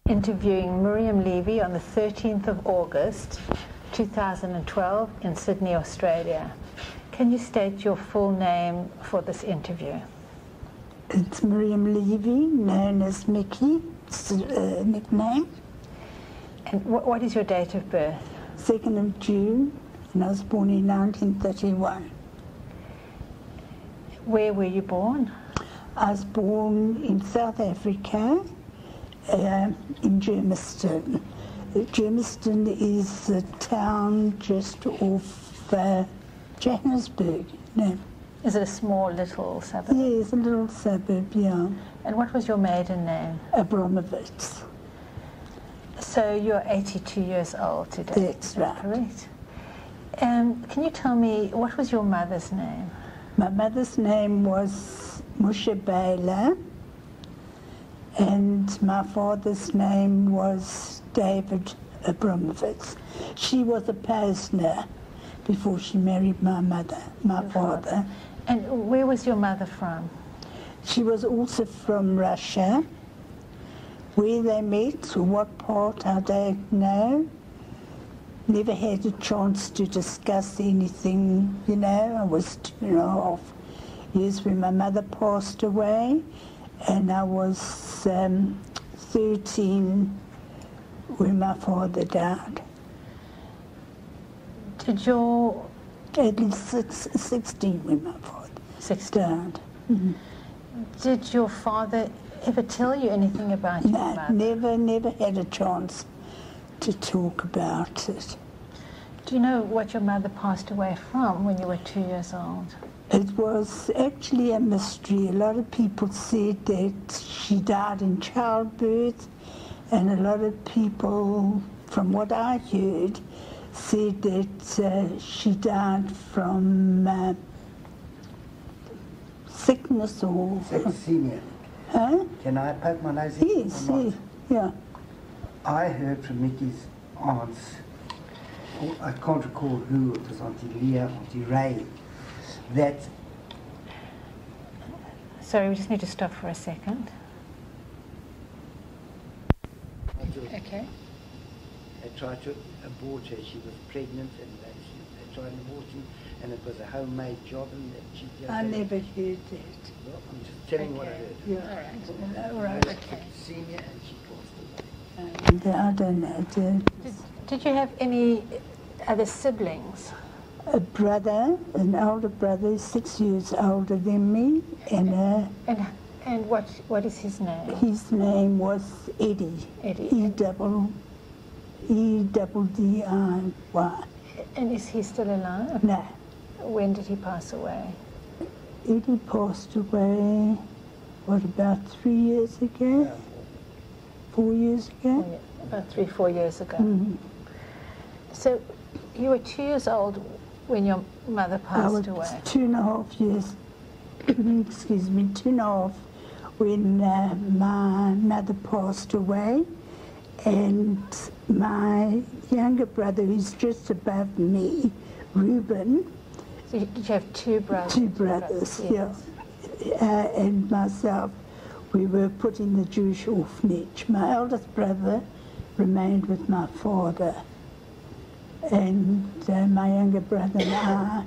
interviewing Miriam Levy on the 13th of August 2012 in Sydney, Australia. Can you state your full name for this interview? It's Miriam Levy, known as Mickey, it's a nickname. And what is your date of birth? 2nd of June, and I was born in 1931. Where were you born? I was born in South Africa, in Germiston. Germiston is a town just off Johannesburg. No. Is it a small little suburb? Yes, a little suburb, yeah. And what was your maiden name? Abramovitz. So you're 82 years old today. That's right. Correct. Can you tell me, what was your mother's name? My mother's name was Mushabela, and my father's name was David Abramovitz. She was a Posner before she married my father. And where was your mother from? She was also from Russia. Where they met, or what part, I don't know. Never had a chance to discuss anything, you know. I was 2.5 years when my mother passed away, and I was 13 when my father died. Did your... At least 16 when my father died. Mm-hmm. Did your father ever tell you anything about your mother? No, never had a chance to talk about it. Do you know what your mother passed away from when you were 2 years old? It was actually a mystery. A lot of people said that she died in childbirth, and a lot of people, from what I heard, said that she died from sickness or... Septicemia. Huh? Can I poke my nose in? Yes, yes, yeah. I heard from Mickey's aunts, I can't recall who, it was Auntie Leah, Auntie Ray, that... Sorry, we just need to stop for a second. Okay. They tried to abort her. She was pregnant, and they tried an abortion, and it was a homemade job, and that she just... I never heard that. Well, I'm just telling you what I heard. Yeah. All right. Okay. Septicemia, and she passed away. I don't know. Did you have any other siblings? A brother, an older brother, 6 years older than me, and what is his name? his name was Eddie. Eddie. E-double-D-I-Y. And is he still alive? No, When did he pass away? Eddie passed away, what, about 3 years ago? 4 years ago? Oh, yeah, about 3-4 years ago. Mm-hmm. So you were 2 years old when your mother passed away. I was 2.5 years, excuse me, 2.5 when my mother passed away, and my younger brother, who's just above me, Reuben. So did you have two brothers? Two brothers, yes. Yeah. And myself, we were put in the Jewish orphanage. My eldest brother remained with my father, and my younger brother and I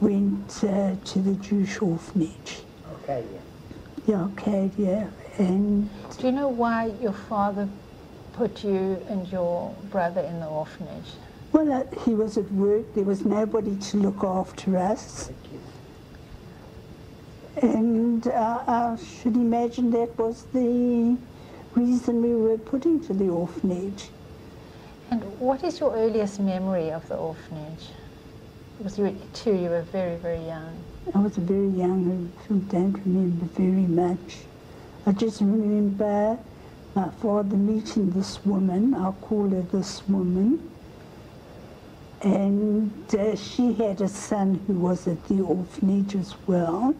went to the Jewish orphanage. Arcadia. Yeah, Arcadia. And do you know why your father put you and your brother in the orphanage? well, he was at work. There was nobody to look after us. And I should imagine that was the reason we were put into the orphanage. And what is your earliest memory of the orphanage? Because you were 2, you were very, very young. I was very young, I don't remember very much. I just remember my father meeting this woman, I'll call her this woman, and she had a son who was at the orphanage as well,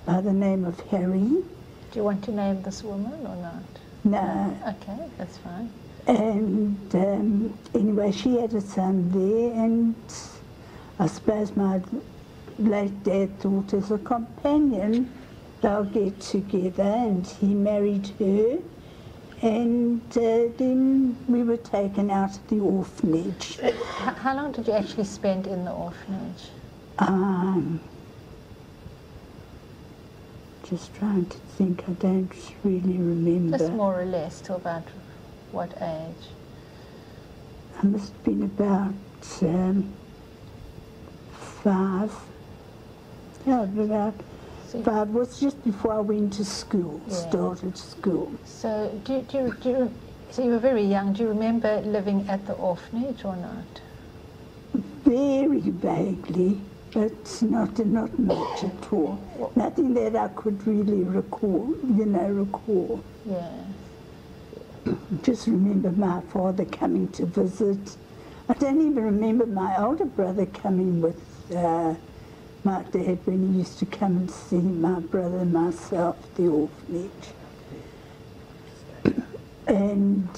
by the name of Harry. Do you want to name this woman or not? No. Okay, that's fine. And anyway, she had a son there, and I suppose my late dad thought as a companion they'll get together, and he married her, And then we were taken out of the orphanage. How long did you actually spend in the orphanage? Just trying to think, I don't really remember. Just more or less, to about what age? I must have been about 5. Yeah, about 5. It was just before I went to school, started school. So, so you were very young. Do you remember living at the orphanage or not? Very vaguely, but not much at all. Nothing that I could really recall, recall. Yeah. Just remember my father coming to visit. I don't even remember my older brother coming with my dad when he used to come and see my brother and myself at the orphanage. And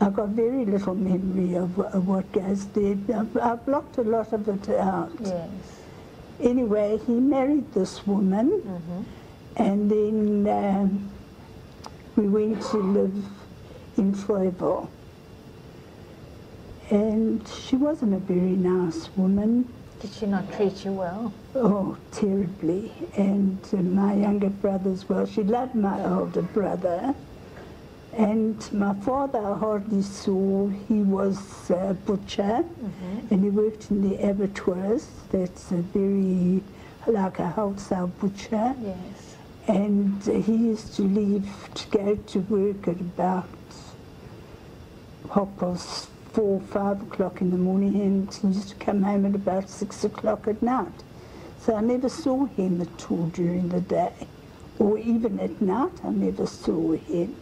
I've got very little memory of what goes there. I've blocked a lot of it out. Yes. Anyway, he married this woman, and then we went to live in Troyville. And she wasn't a very nice woman. Did she not treat you well? Oh, terribly. And my younger brother as well. She loved my older brother. And my father I hardly saw. He was a butcher, and he worked in the abattoirs. That's a very, like a wholesale butcher. Yes. And he used to leave to go to work at about 4, 5 o'clock in the morning, and he used to come home at about 6 o'clock at night. So I never saw him at all during the day, or even at night I never saw him.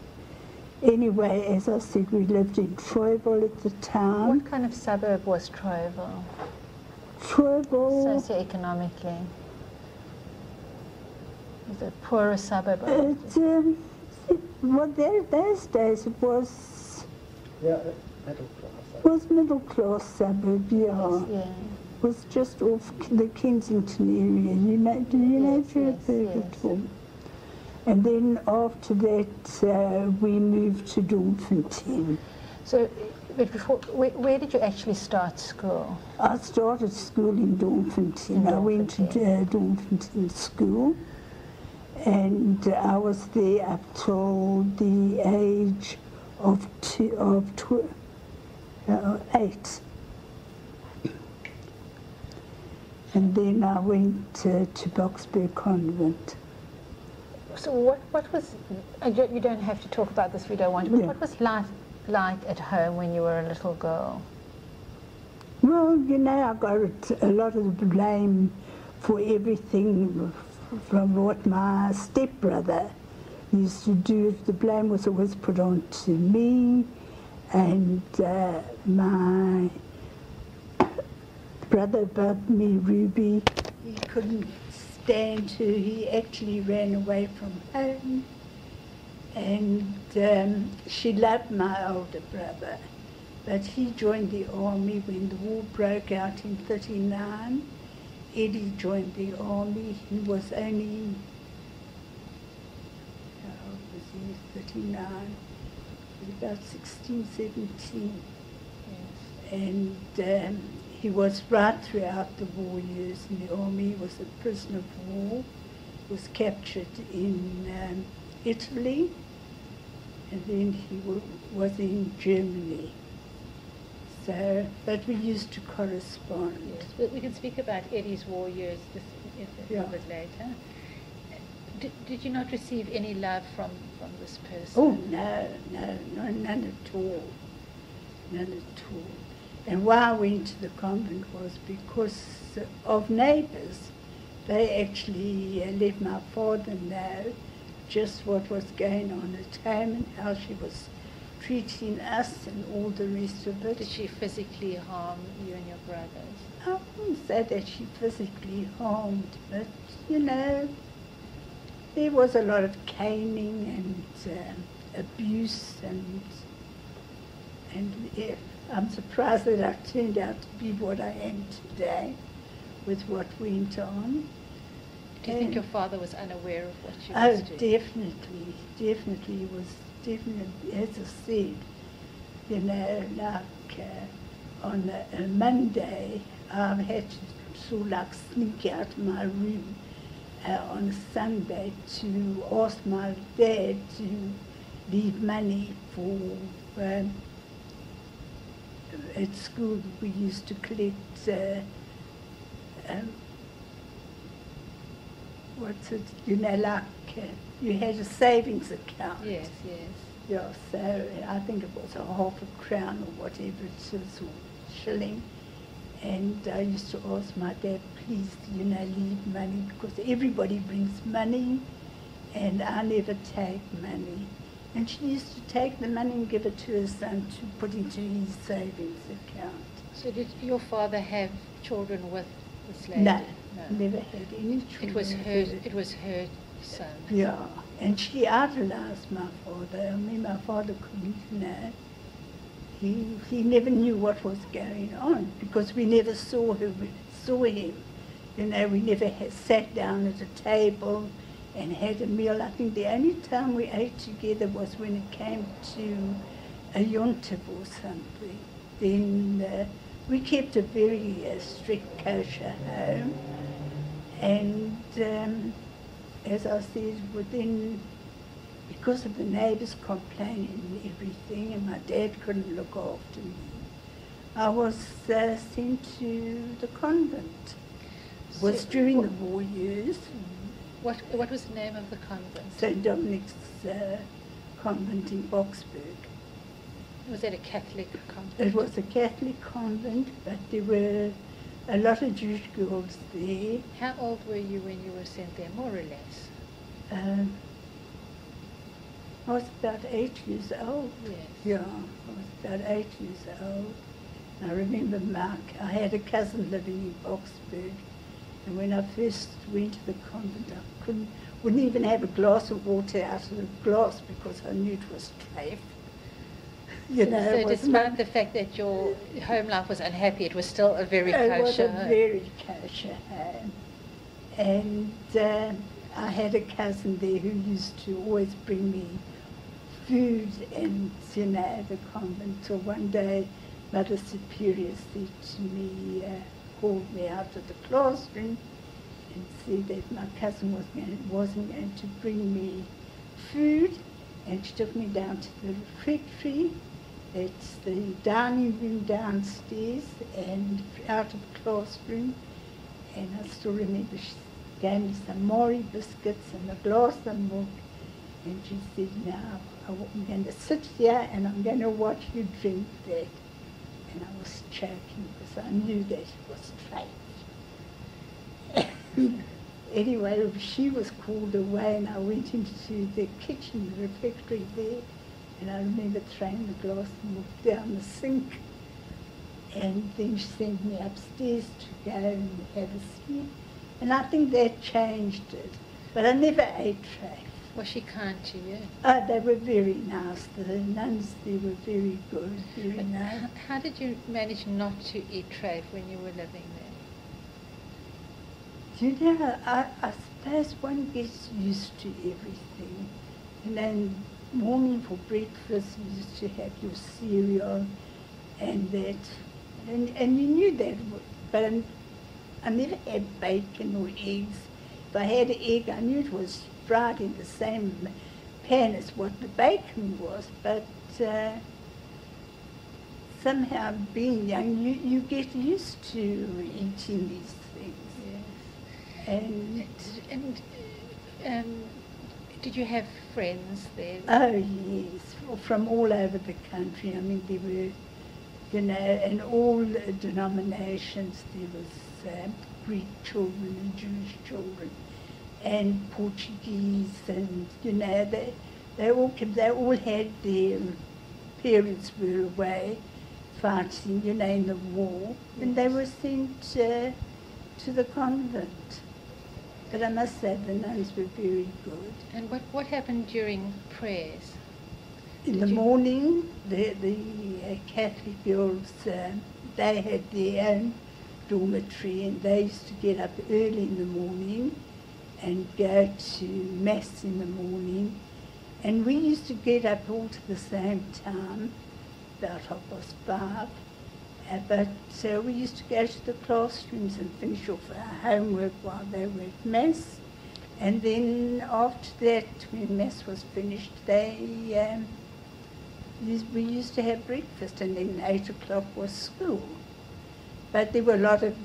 Anyway, as I said, we lived in Troyville at the time. What kind of suburb was Troyville? Troyville... Socioeconomically? Was it a poorer suburb? Well, those days it was... Yeah, middle class. Was middle class suburb, yeah. Yeah. It was just off the Kensington area. Do you know Joburg at all? And then after that, we moved to Dormfontein. So, but before, where did you actually start school? I started school in Dormfontein. I went to Dormfontein school, and I was there up till the age of 8. And then I went to Boxburg Convent. So what was, you don't have to talk about this if you don't want to, but what was life like at home when you were a little girl? Well, I got a lot of the blame for everything from what my stepbrother used to do. The blame was always put on to me, and my brother above me, Ruby, he couldn't stand her. He actually ran away from home, and she loved my older brother, but he joined the army when the war broke out in 1939. Eddie joined the army. He was only, how old was he? 39. He was about 16, 17. Yes. And he was right throughout the war years in the army. He was a prisoner of war, was captured in Italy, and then he was in Germany. So, but we used to correspond. Yes, but we can speak about Eddie's war years a little bit later. Did you not receive any love from this person? Oh, no, none at all. None at all. And why I went to the convent was because of neighbours. They actually let my father know just what was going on at home and how she was treating us and all the rest of it. Did she physically harm you and your brothers? I wouldn't say that she physically harmed, but, there was a lot of caning and abuse, and yeah, I'm surprised that I turned out to be what I am today with what went on. Do you think your father was unaware of what you Oh, was doing? definitely, he was definitely, as I said, you know, like on a Monday, I had to sort of like sneak out of my room on a Sunday to ask my dad to leave money for, at school we used to collect, what's it, you know, like you had a savings account. Yes, yes. Yeah, so I think it was a half a crown or whatever it is, or shilling. And I used to ask my dad, please, you know, leave money, because everybody brings money and I never take money. And she used to take the money and give it to her son to put into his savings account. So did your father have children with this lady? No, never had any children. It was her son. Yeah, and she idolized my father. I mean, my father couldn't know. He never knew what was going on because we never saw him. You know, we never sat down at a table and had a meal. I think the only time we ate together was when it came to a yontif or something. Then we kept a very strict kosher home. And as I said, because of the neighbours complaining and everything, and my dad couldn't look after me, I was sent to the convent. It was during the war years. What was the name of the convent? St. Dominic's convent in Boxburg. Was that a Catholic convent? It was a Catholic convent, but there were a lot of Jewish girls there. How old were you when you were sent there, more or less? I was about 8 years old. Yes. Yeah, I was about 8 years old. I remember I had a cousin living in Boxburg, and when I first went to the convent, I wouldn't even have a glass of water out of the glass because I knew it was trafe. You know, so despite the fact that your home life was unhappy, it was still a very kosher home. It was a very kosher home. And I had a cousin there who used to always bring me food and, you know, at the convent. So one day, Mother Superior said to me, called me out of the classroom and said that my cousin wasn't going to bring me food, and she took me down to the refectory. It's the dining room downstairs and out of the classroom. And I still remember she gave me some Mori biscuits and a glass of milk. And she said, now I'm going to sit here and I'm going to watch you drink that. And I was choking because I knew that it was fake. Anyway, she was called away and I went into the kitchen, the refectory there. And I remember throwing the glass of milk down the sink. And then she sent me upstairs to go and have a sleep. And I think that changed it. But I never ate trafe. Was she kind to you? Oh, they were very nice. The nuns there were very good, very nice. How did you manage not to eat trafe when you were living there? You know, I suppose one gets used to everything. And then morning for breakfast you used to have your cereal and that. And you knew that, but I never had bacon or eggs. If I had an egg, I knew it was fried in the same pan as what the bacon was, but somehow being young, you get used to eating these things. Yes. And did you have friends there? Oh yes, from all over the country. I mean, there were, you know, and all denominations. There was Greek children and Jewish children, and Portuguese, and you know, they all had their parents were away fighting, you know, in the war, and they were sent to the convent. But I must say the nuns were very good. And what happened during prayers? In the morning, the Catholic girls, they had their own dormitory, and they used to get up early in the morning and go to Mass in the morning. And we used to get up all to the same time, about 5:30. But we used to go to the classrooms and finish off our homework while they were at Mass. And then after that, when Mass was finished, we used to have breakfast, and then 8 o'clock was school. But there were a lot of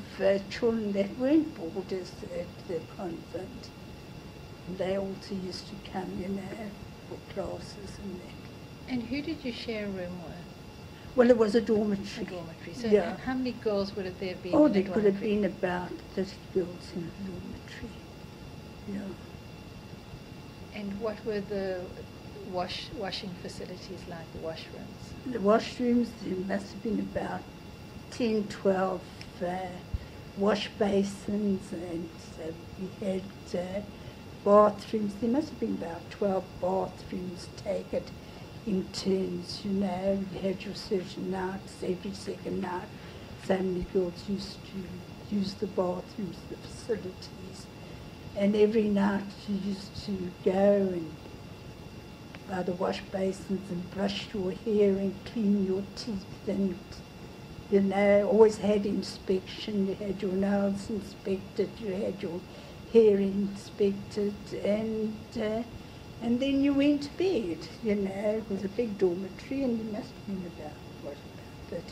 children that weren't boarders at the convent. And they also used to come, for classes and that. And who did you share a room with? Well, it was a dormitory. A dormitory. So yeah. How many girls would have there been? Oh, in there a could have dormitory? been about 30 girls in the dormitory. Yeah. And what were the washing facilities like, the washrooms? The washrooms, there must have been about 10, 12 wash basins, and we had bathrooms. There must have been about 12 bathrooms taken in turns, You had your certain nights, every second night. So many girls used to use the bathrooms, the facilities. And every night you used to go and by the wash basins and brush your hair and clean your teeth, and always had inspection. You had your nails inspected, you had your hair inspected, and then you went to bed. It was a big dormitory, and there must have been about 30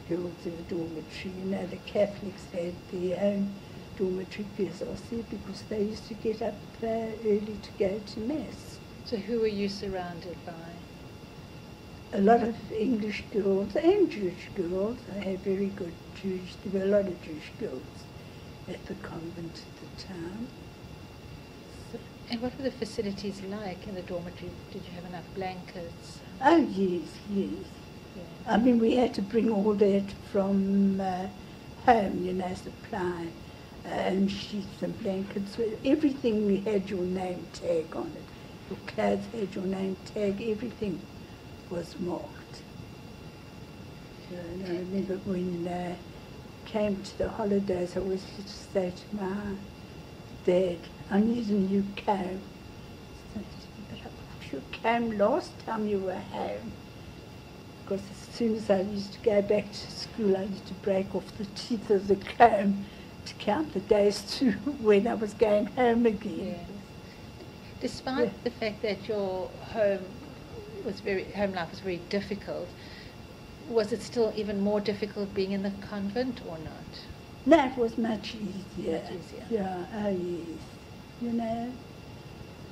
girls in the dormitory. The Catholics had their own dormitory, as I said, because they used to get up early to go to Mass. So who were you surrounded by? A lot of English girls and Jewish girls. I had very good Jewish, there were a lot of Jewish girls at the convent at the time. And what were the facilities like in the dormitory? Did you have enough blankets? Oh, yes. Yeah. I mean, we had to bring all that from home, supply sheets and blankets. Everything we had your name tag on it. Your clothes had your name tag, everything was marked. So, I remember when came to the holidays, I always used to say to my dad, I need a new comb. But I bought you a comb last time you were home. Because as soon as I used to go back to school, I used to break off the teeth of the comb to count the days to when I was going home again. Yes. Despite the fact that your home life was very difficult, was it still even more difficult being in the convent or not? No, it was much easier. Much easier. Yeah, oh yes.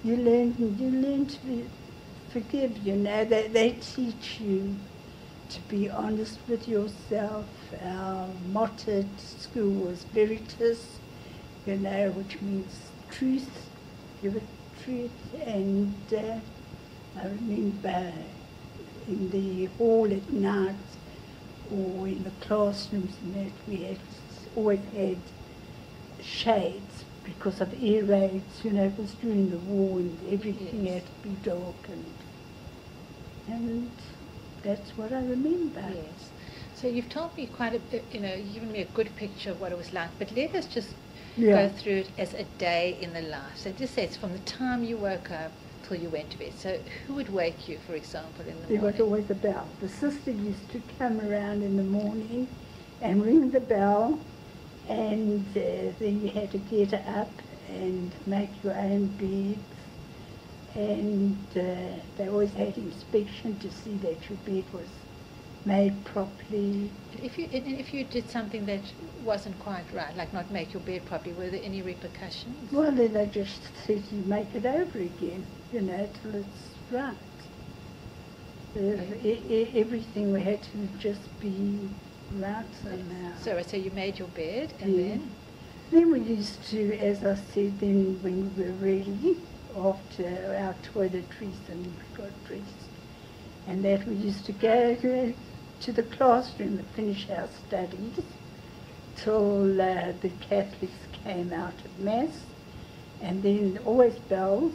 You learn to forgive, They teach you to be honest with yourself. Our motto at school was veritas, which means truth. Give it truth. And I remember in the hall at night or in the classrooms and that, we always had shades because of air raids. It was during the war and everything had to be dark, and that's what I remember. Yes. So you've told me quite a bit, you've given me a good picture of what it was like, but let us just go through it as a day in the life. So just say it's from the time you woke up till you went to bed. So who would wake you, for example, in the morning? There was always a bell. The sister used to come around in the morning and ring the bell, and then you had to get up and make your own beds. And they always had inspection to see that your bed was made properly. If you did something that wasn't quite right, like not make your bed properly, were there any repercussions? Well, then they just said you make it over again, till it's right. Everything we had to just be right somehow. So you made your bed, and then? Then we used to, as I said, then when we were ready, after our toiletries and we got dressed, and that we used to go to the classroom and finish our studies till the Catholics came out of Mass, and then always bells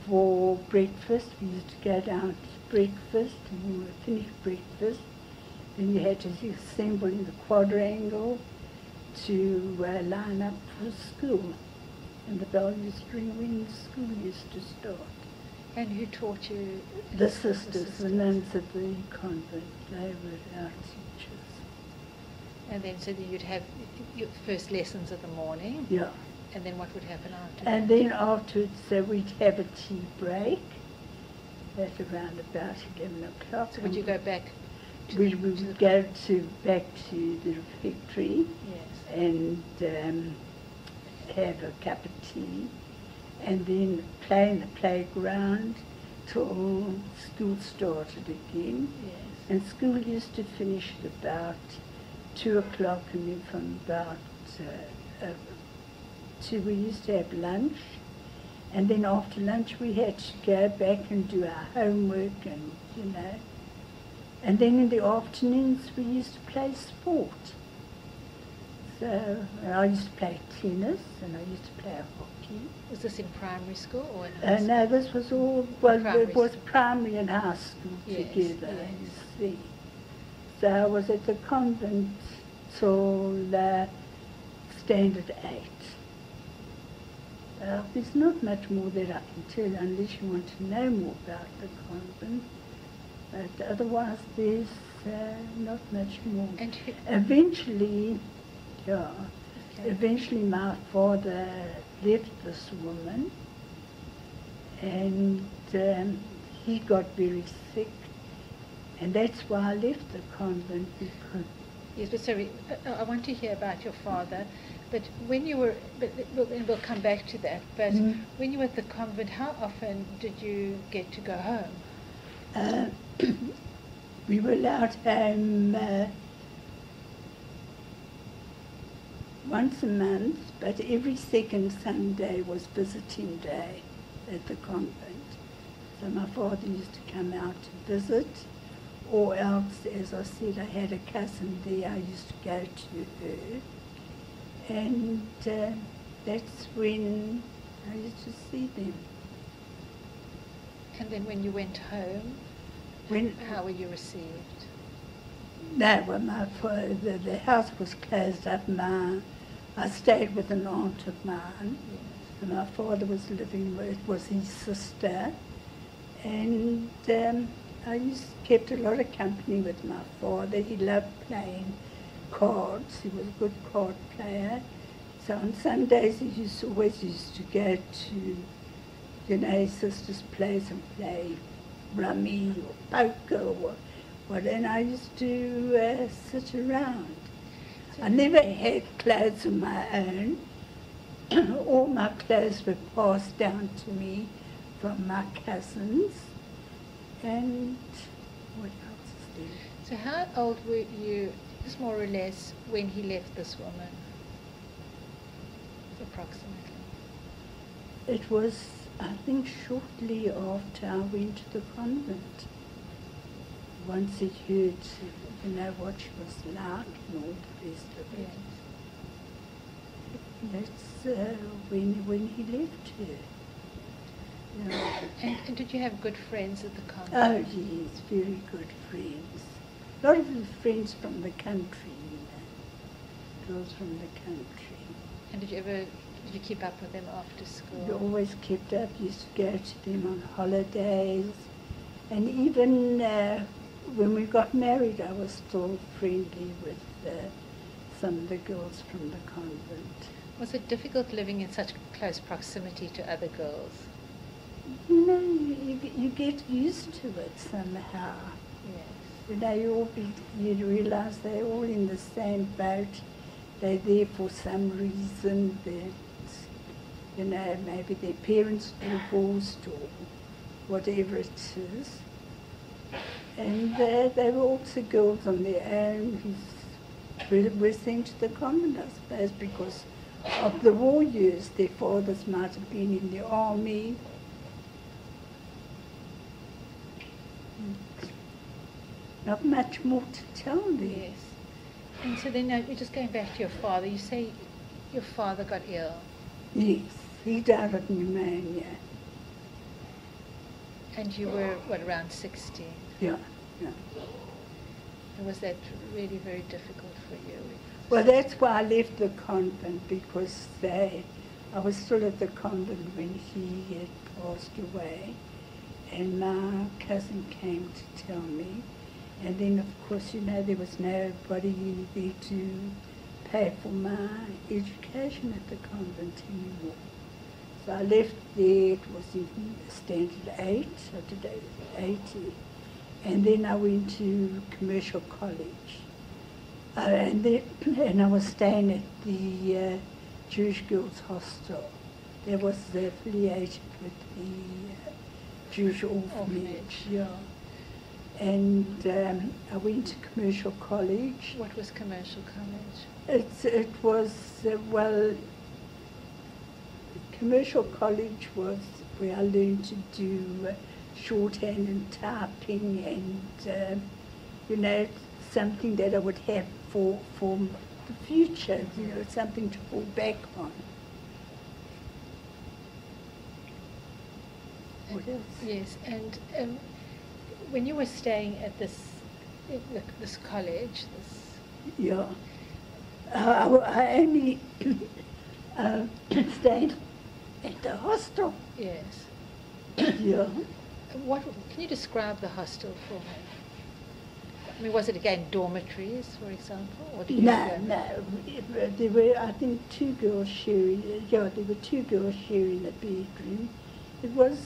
for breakfast. We used to go down to breakfast, and when we finished breakfast, then you had to assemble in the quadrangle, to line up for school. And the bell used to ring when school used to start. And who taught you? The sisters, the nuns at the convent, they were our teachers. And then so that you'd have your first lessons in the morning. Yeah. And then what would happen after And that? then afterwards, we'd have a tea break at around about 11 o'clock. So would you go back to We the, would go back to the refectory Yes. and have a cup of tea and then play in the playground till school started again. Yes. And school used to finish at about 2 o'clock, and then from about 2 we used to have lunch. And then after lunch we had to go back and do our homework and, you know. And then in the afternoons we used to play sport. So I used to play tennis and I used to play hockey. Was this in primary school or in high school? No, this was all, well, Primary it was school. primary and high school Yes, together, yes. you see. So I was at the convent till standard 8. There's not much more that I can tell you unless you want to know more about the convent. But otherwise there's not much more. And who, Eventually, yeah, okay. eventually my father left this woman and he got very sick, and that's why I left the convent, because Yes, but sorry, I want to hear about your father. But when you were, we'll come back to that. But when you were at the convent, how often did you get to go home? we were allowed home once a month, but every second Sunday was visiting day at the convent. So my father used to come out to visit, or else, as I said, I had a cousin there, I used to go to her. And that's when I used to see them. And then when you went home, how were you received? No, well, the house was closed up. I stayed with an aunt of mine. Yes. And my father was living with, was his sister. And I kept a lot of company with my father. He loved playing cards. He was a good card player. So on Sundays he always used to go to, you know, his sister's place and play rummy or poker or what, and I used to sit around. I never had clothes of my own. All my clothes were passed down to me from my cousins. And what else is there? So how old were you, just more or less, when he left this woman? Approximately. It was, I think, shortly after I went to the convent. Once he heard, you know, what she was like and all the rest of it. Yes. That's when he left her. Yeah. And did you have good friends at the convent? Oh, yes, very good friends. A lot of the friends from the country, you know. Girls from the country. And did you keep up with them after school? We always kept up, used to go to them on holidays. And even when we got married, I was still friendly with some of the girls from the convent. Was it difficult living in such close proximity to other girls? You know, you get used to it somehow. Yes. You know, you realise they're all in the same boat. They're there for some reason. You know, maybe their parents divorced or whatever it is. And they were also girls on their own who were sent to the convent, I suppose, because of the war years. Their fathers might have been in the army. Not much more to tell there. Yes. And so then you're just going back to your father. You say your father got ill. Yes, he died of pneumonia. And you were, what, around 16? Yeah, yeah. And was that really very difficult for you? Well, that's why I left the convent, because I was still at the convent when he had passed away, and my cousin came to tell me, and then of course, you know, there was nobody there to pay for my education at the convent anymore. So I left there, it was in Standard 8, so today was 80, and then I went to commercial college. And I was staying at the Jewish Girls Hostel. That was affiliated with the Jewish orphanage. Yeah. And I went to commercial college. What was commercial college? It was, well, commercial college was where I learned to do shorthand and typing and, you know, something that I would have for the future, you know, something to fall back on. What else? Yes, and when you were staying at this college, Yeah, I only stayed at the hostel. yes. Yeah. What can you describe the hostel for me? I mean, was it again dormitories, for example? Or did you No. There were, I think, two girls sharing. Yeah, there were two girls sharing a bedroom. It was.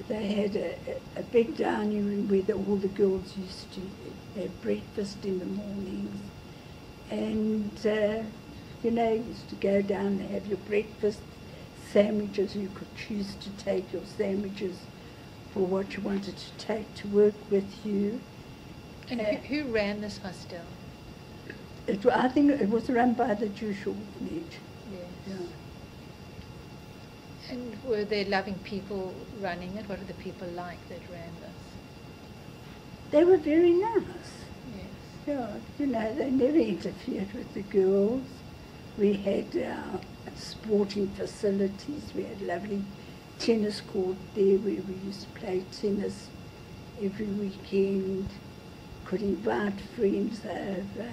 They had a big dining room where all the girls used to have breakfast in the mornings, and you know, you used to go down and have your breakfast, sandwiches. You could choose to take your sandwiches for what you wanted to take to work with you. And who ran this hostel? I think it was run by the Jewish orphanage. Yes. Yeah. And were there loving people running it? What were the people like that ran this? They were very nice. Yes. Yeah, you know, they never interfered with the girls. We had sporting facilities. We had lovely tennis court there where we used to play tennis every weekend. Could invite friends over.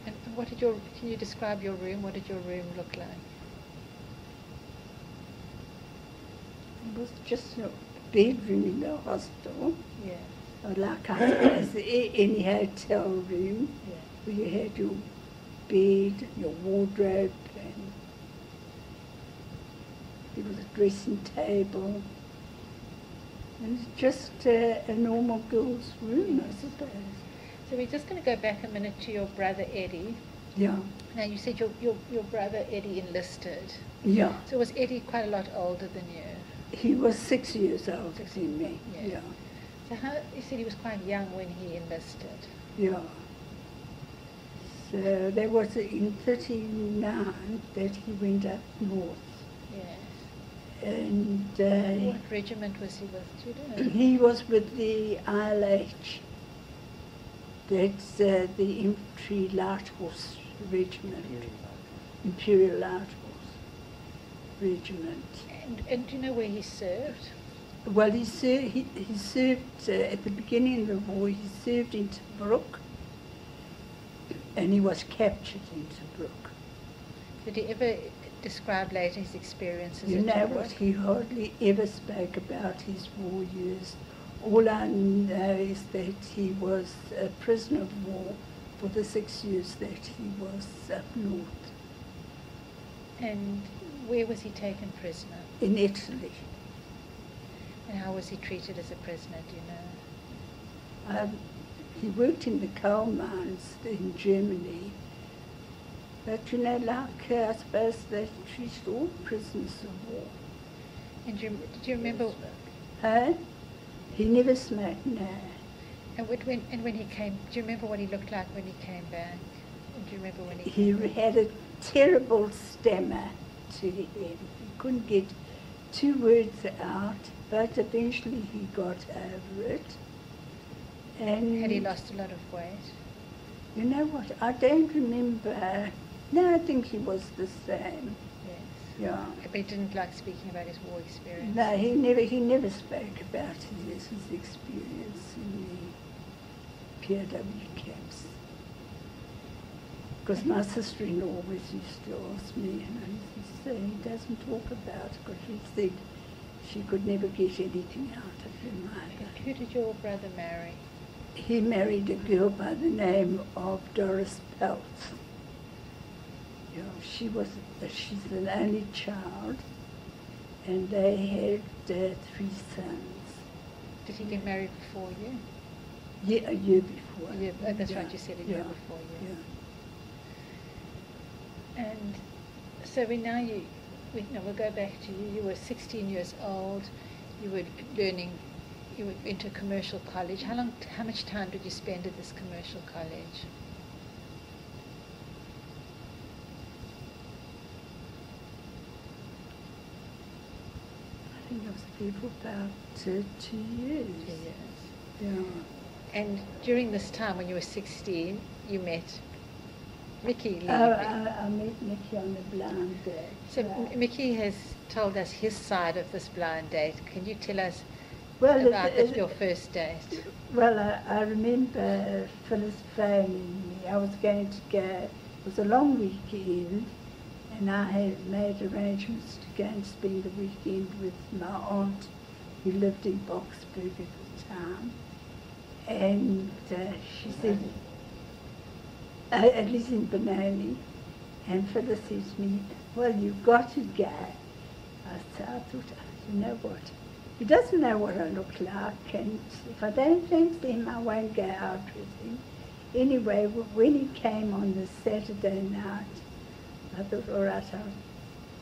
And can you describe your room? What did your room look like? It was just a bedroom in the hostel. Yeah. Like as any hotel room, Yeah. where you had your bed, your wardrobe, and there was a dressing table. And it's just a normal girl's room, I suppose. So we're just going to go back a minute to your brother Eddie. Yeah. Now you said your brother Eddie enlisted. Yeah. So was Eddie quite a lot older than you? He was 6 years older than me. Yeah. Yeah. So you said he was quite young when he enlisted. Yeah. So that was in 39 that he went up north. Yes. And What regiment was he with? Do you know? he was with the ILH. That's the Infantry Light Horse Regiment. Imperial Light Horse Regiment. And do you know where he served? Well, he served at the beginning of the war. He served in Tobruk, and he was captured in Tobruk. Did he ever describe later his experiences? You at know Tobruk? what? He hardly ever spoke about his war years. All I know is that he was a prisoner of war for the 6 years that he was up north. And where was he taken prisoner? In Italy. And how was he treated as a prisoner, do you know? He worked in the coal mines in Germany. But you know, like I suppose they treat all prisoners of war. And did you remember? Huh? He never smoked, no. And when he came, do you remember what he looked like when he came back? And do you remember when He had a terrible stammer to him. He couldn't get 2 words out, but eventually he got over it. And had he lost a lot of weight? You know what? I don't remember. No, I think he was the same. Yes. Yeah. But he didn't like speaking about his war experience. No, he never spoke about his experience in the POW camps. Because my sister-in-law always used to ask me, and I used to say he doesn't talk about it, because she said she could never get anything out of him either. Who did your brother marry? He married a girl by the name of Doris Peltz. Yeah, she's an only child, and they had 3 sons. Did he get married before you? Yeah, a year before. That's right, you said a year before you. Yeah. And so we'll go back to you. You were 16 years old. You were you went into commercial college. How much time did you spend at this commercial college? I think I was there for about 2 years. 2 years. Yeah. And during this time, when you were 16, you met Mickey Levy. I met Mickey on the blind date. So Mickey has told us his side of this blind date. Can you tell us about your first date? Well, I remember Phyllis phoning me. I was going to go, it was a long weekend, and I had made arrangements to go and spend the weekend with my aunt who lived in Boxburg at the time. And she said, at least in Benoni, and Phyllis said to me, well, you've got to go. I thought, you know what? He doesn't know what I look like, and if I don't fancy him, I won't go out with him. Anyway, when he came on the Saturday night, I thought, all right, I'll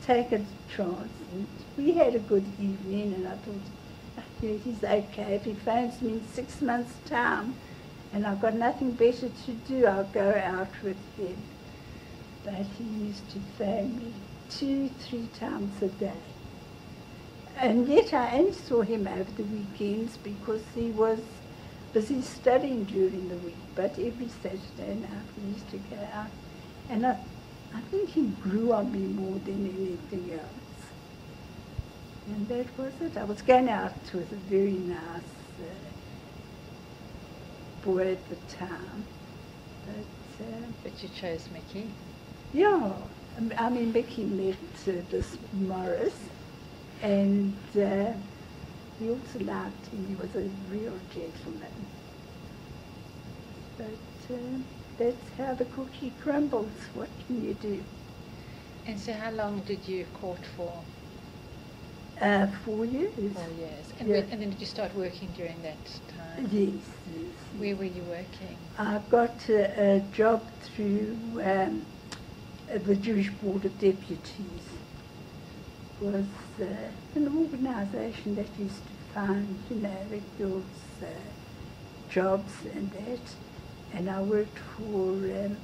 take a chance. And we had a good evening, and I thought, he's okay. If he phones me in 6 months' time, and I've got nothing better to do, I'll go out with him. But he used to phone me 2-3 times a day. And yet I only saw him over the weekends because he was busy studying during the week. But every Saturday night we used to go out. And I think he grew on me more than anything else. And that was it. I was going out with a very nice boy at the time. But you chose Mickey? Yeah. I mean, Mickey met this Morris. And he also liked him. He was a real gentleman. But that's how the cookie crumbles. What can you do? And so how long did you court for? 4 years. 4 years. And, Yeah. and then did you start working during that time? Yes. Where were you working? I got a job through the Jewish Board of Deputies. It was an organisation that used to find, the girls' jobs and that. And I worked for a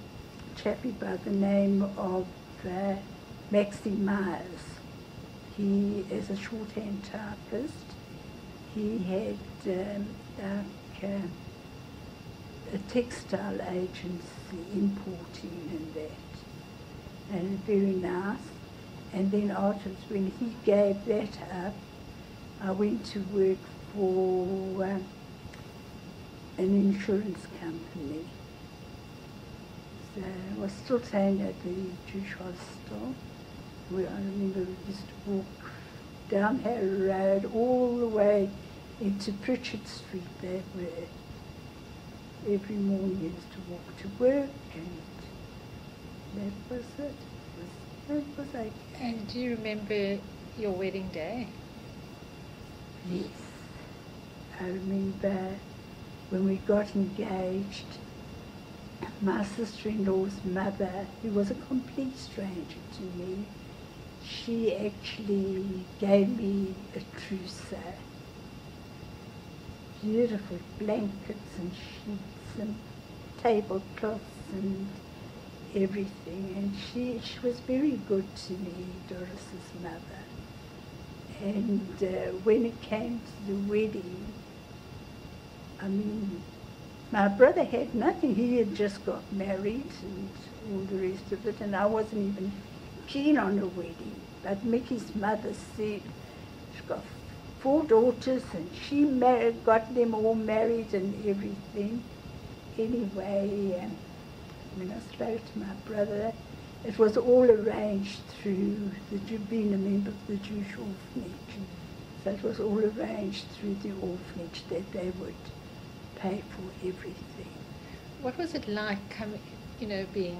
chappie by the name of Maxie Myers. He is a shorthand typist. He had a textile agency importing and that. And very nice. And then afterwards, when he gave that up, I went to work for an insurance company. So I was still staying at the Jewish Hostel, where I remember we used to walk down Harrow Road all the way into Pritchard Street. That where every morning you used to walk to work, and that was it. It was like. And do you remember your wedding day? Yes. I remember when we got engaged, my sister-in-law's mother, who was a complete stranger to me, she actually gave me a trousseau. Beautiful blankets and sheets and tablecloths and everything, and she was very good to me, Doris's mother. And when it came to the wedding, I mean, my brother had nothing. He had just got married and all the rest of it, and I wasn't even keen on a wedding. But Mickey's mother said she's got 4 daughters and she got them all married and everything. Anyway, when I spoke to my brother, it was all arranged through being a member of the Jewish orphanage. So it was all arranged through the orphanage that they would pay for everything. What was it like coming, being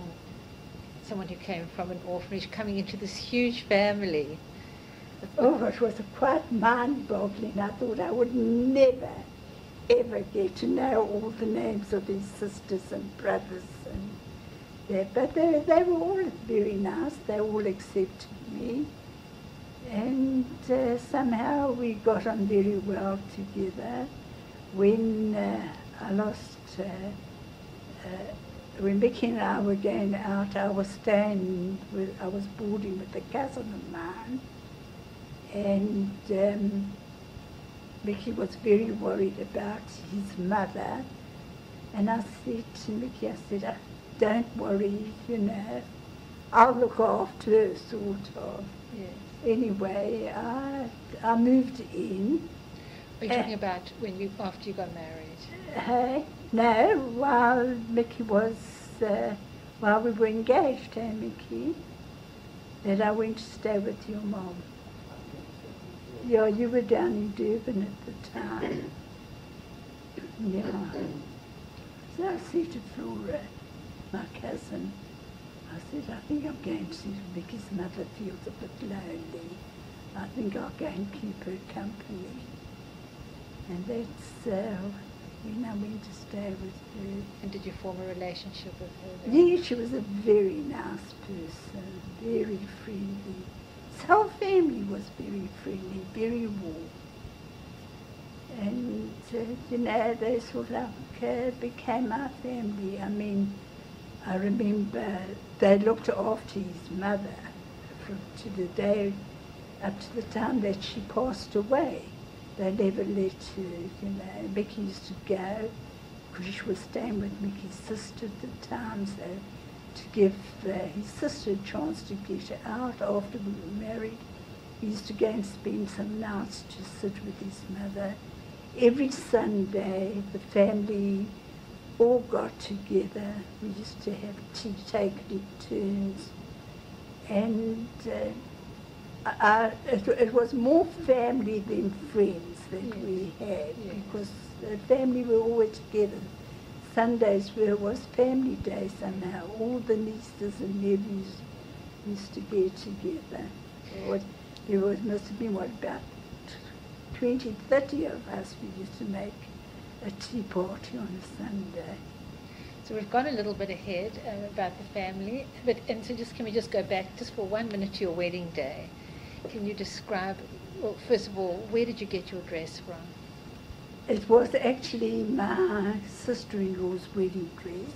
someone who came from an orphanage, coming into this huge family? Oh, it was quite mind-boggling. I thought I would never, ever get to know all the names of his sisters and brothers. But they were all very nice. They all accepted me. And somehow we got on very well together. When I lost, when Mickey and I were going out, I was boarding with a cousin of mine. And Mickey was very worried about his mother. And I said to Mickey, I said, don't worry, I'll look after her, sort of. Yes. Anyway, I moved in. Are you talking about after you got married? No, while Mickey was, while we were engaged, Mickey, that I went to stay with your mom. Yeah, you were down in Durban at the time. Yeah. So I said to Flora, my cousin, I said, I think I'm going to see if Mickey's mother feels a bit lonely. I think I'll go and keep her company. And that's when I went to stay with her. And did you form a relationship with her? Yeah, she was a very nice person, very friendly. His whole family was very friendly, very warm. And, they sort of became our family. I mean, I remember they looked after his mother to the day, up to the time that she passed away. They never let her, Mickey used to go, because she was staying with Mickey's sister at the time, so to give his sister a chance to get her out after we were married, he used to go and spend some nights to sit with his mother. Every Sunday, the family all got together. We used to have tea, taking turns, and it was more family than friends that we had, because the family were always together. Sundays was family day somehow. All the nieces and nephews used to get together. There must have been, about 20, 30 of us. We used to make a tea party on a Sunday. So we've gone a little bit ahead about the family, and so can we just go back just for 1 minute to your wedding day? Can you describe, well, first of all, where did you get your dress from? It was actually my sister-in-law's wedding dress,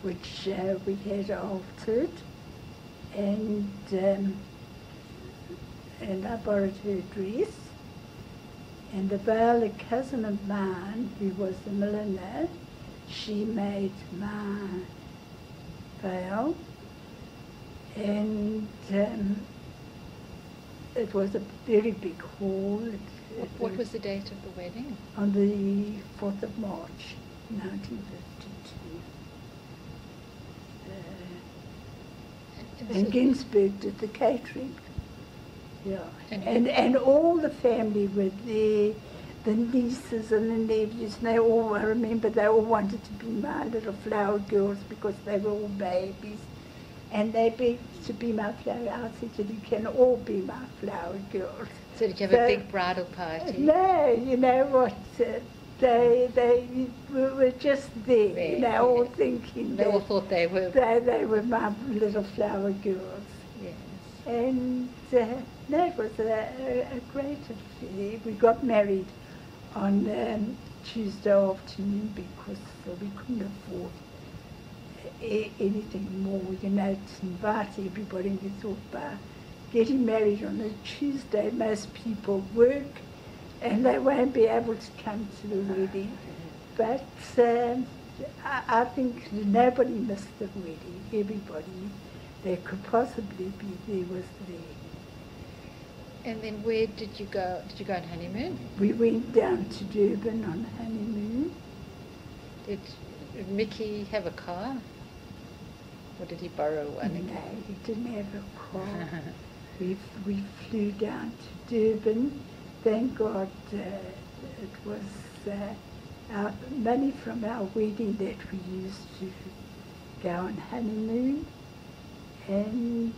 which we had altered, and I borrowed her dress. And the veil, a cousin of mine, who was the milliner, she made my veil, and it was a very big hall. What was the date of the wedding? On the 4th of March, 1952. And Ginsberg did the catering. Yeah, and all the family were there, the nieces and the nephews, and I remember they all wanted to be my little flower girls because they were all babies. And they begged to be my flower. I said to them, you can all be my flower girls. So did you have a big bridal party? No, you know what, they were just there, all thinking. They all thought they were. They were my little flower girls. Yes. And no, it was a great affair. We got married on Tuesday afternoon because we couldn't afford anything more, to invite everybody. We thought by getting married on a Tuesday, most people work and they won't be able to come to the wedding. But I think nobody missed the wedding. Everybody that could possibly be there was there. And then where did you go? Did you go on honeymoon? We went down to Durban on honeymoon. Did Mickey have a car? Or did he borrow one? No, he didn't have a car. we flew down to Durban. Thank God it was our money from our wedding that we used to go on honeymoon. And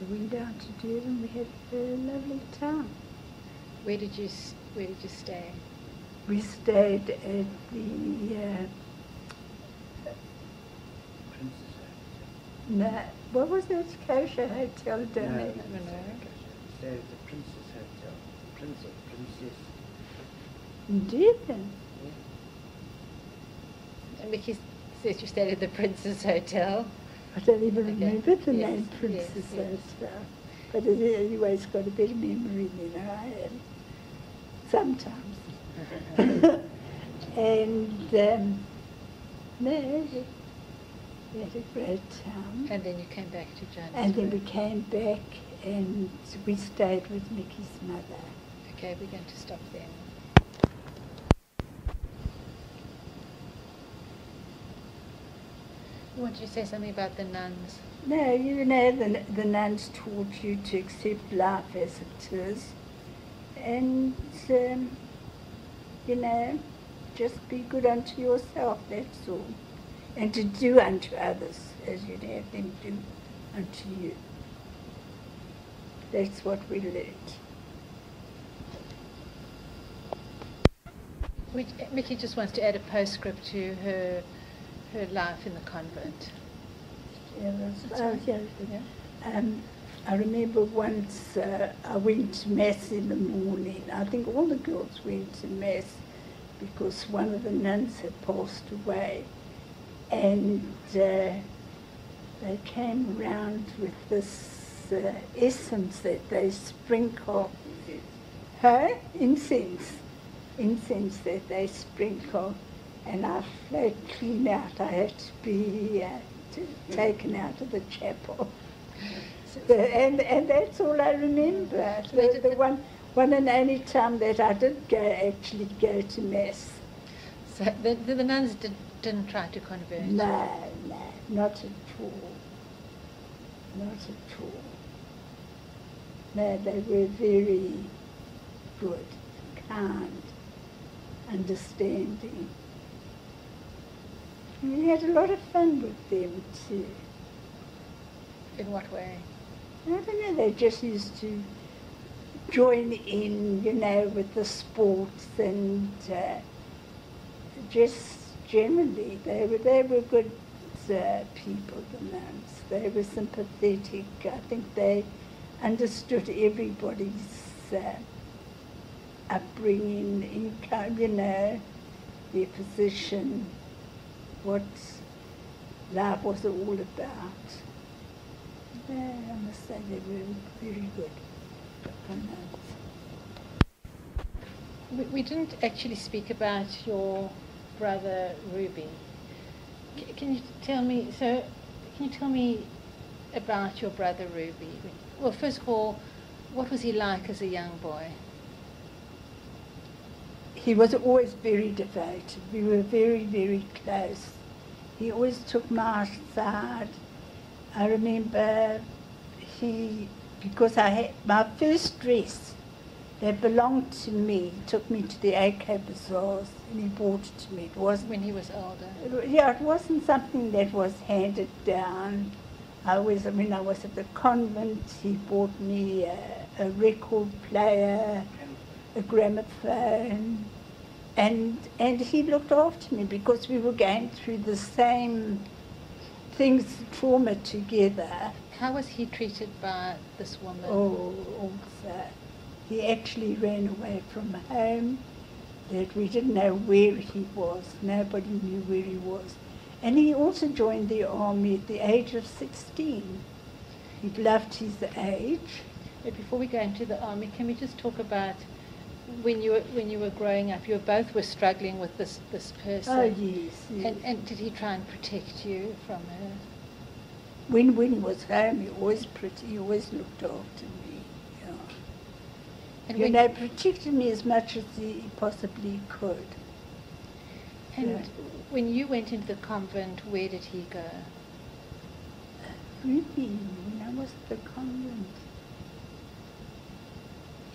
we went down to Durban. We had a lovely time. Where did you stay? We stayed at the no, what was that kosher hotel down there? No, stayed at the Princess Hotel. Prince or Princess. In Durban. Yeah. And Mickey says you stayed at the Princess Hotel. I don't even remember the Yes, name Princess yes. Hotel. But it anyways got a better memory than I have. Sometimes. And no, we had a great time. And then you came back to Johannesburg. And then we came back and we stayed with Mickey's mother. Okay, we're going to stop there. You wanted to say something about the nuns? No, you know, the nuns taught you to accept life as it is. And, you know, just be good unto yourself, that's all. And to do unto others as you'd have them do unto you. That's what we learned. Mickey just wants to add a postscript to her life in the convent. Yeah, That's oh, right. yeah. Yeah. I remember once I went to Mass in the morning. I think all the girls went to Mass because one of the nuns had passed away. And they came around with this essence that they sprinkle. Incense. Incense that they sprinkle. And I flowed clean out. I had to be taken out of the chapel. And that's all I remember. The one and only time that I did actually go to Mass. So the nuns didn't try to convert you? No, not at all. Not at all. No, they were very good, kind, understanding. We had a lot of fun with them too. In what way? I don't know, they just used to join in, you know, with the sports and just generally, they were good people, the nuns. They were sympathetic. I think they understood everybody's upbringing, income, you know, their position, what life was all about. I must say they were very good for nuns. We didn't actually speak about your brother Ruby. Can you tell me about your brother Ruby? Well, first of all, what was he like as a young boy? He was always very devoted. We were very, very close. He always took my side. I remember because I had my first dress that belonged to me, took me to the AK Bazaars and he bought it to me. It wasn't, when he was older? It wasn't something that was handed down. When I was at the convent, he bought me a record player, a gramophone, and he looked after me because we were going through the same things, trauma together. How was he treated by this woman? Oh, also. He actually ran away from home, that we didn't know where he was. Nobody knew where he was. And he also joined the army at the age of 16. He loved his age. But before we go into the army, can we just talk about when you were growing up, you both were struggling with this person. Oh, yes. And did he try and protect you from her? When he was home, he always looked after me. And You know, protected me as much as he possibly could. And Yeah. when you went into the convent, where did he go? Ruby, when I was at the convent,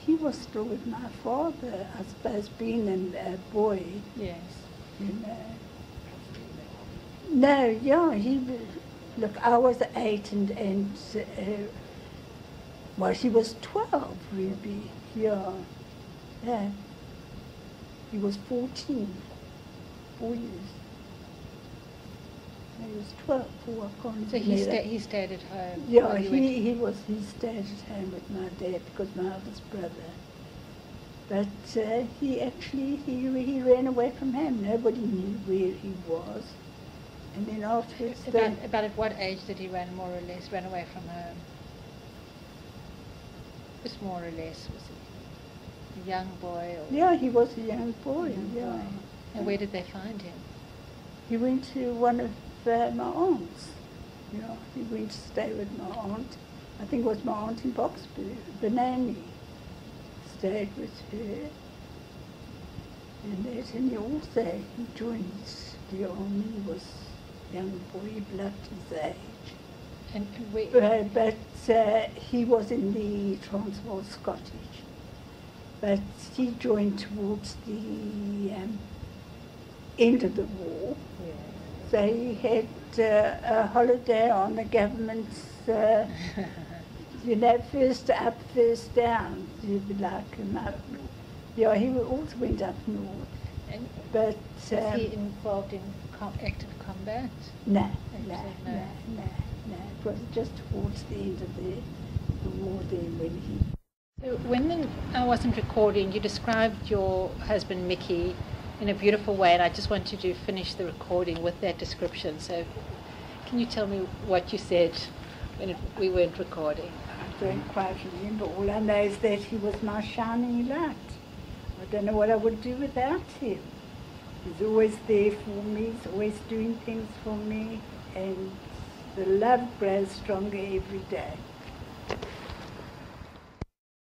he was still with my father, I suppose, being a boy, Yes. you know. No, yeah, look, I was 8 well, he was 12, Ruby, yeah. He was 14, 4 years. He was 12, I can't So remember. he stayed at home? Yeah, while you went- he stayed at home with my dad because my eldest brother. But he ran away from home. Nobody knew where he was. And then afterwards, About at what age did he run away from home? Just more or less, was he a young boy? Or yeah, he was a young boy. young Yeah. boy? And where did they find him? He went to one of my aunts. Yeah, he went to stay with my aunt. I think it was my aunt in Boxbury, Benani. Stayed with her. And he joined the army. He was a young boy, he bluffed his age. And where? But he was in the Transvaal Scottish. But he joined towards the end of the war. Yeah. So he had a holiday on the government's, first up, first down. You'd be like him up. Yeah, he also went up north. And But was he involved in active combat? no. It was just towards the end of the war then when he... So when I wasn't recording, you described your husband Mickey in a beautiful way, and I just wanted to finish the recording with that description. So can you tell me what you said when we weren't recording? I don't quite remember. All I know is that he was my shining light. I don't know what I would do without him. He's always there for me, he's always doing things for me, and the love grows stronger every day.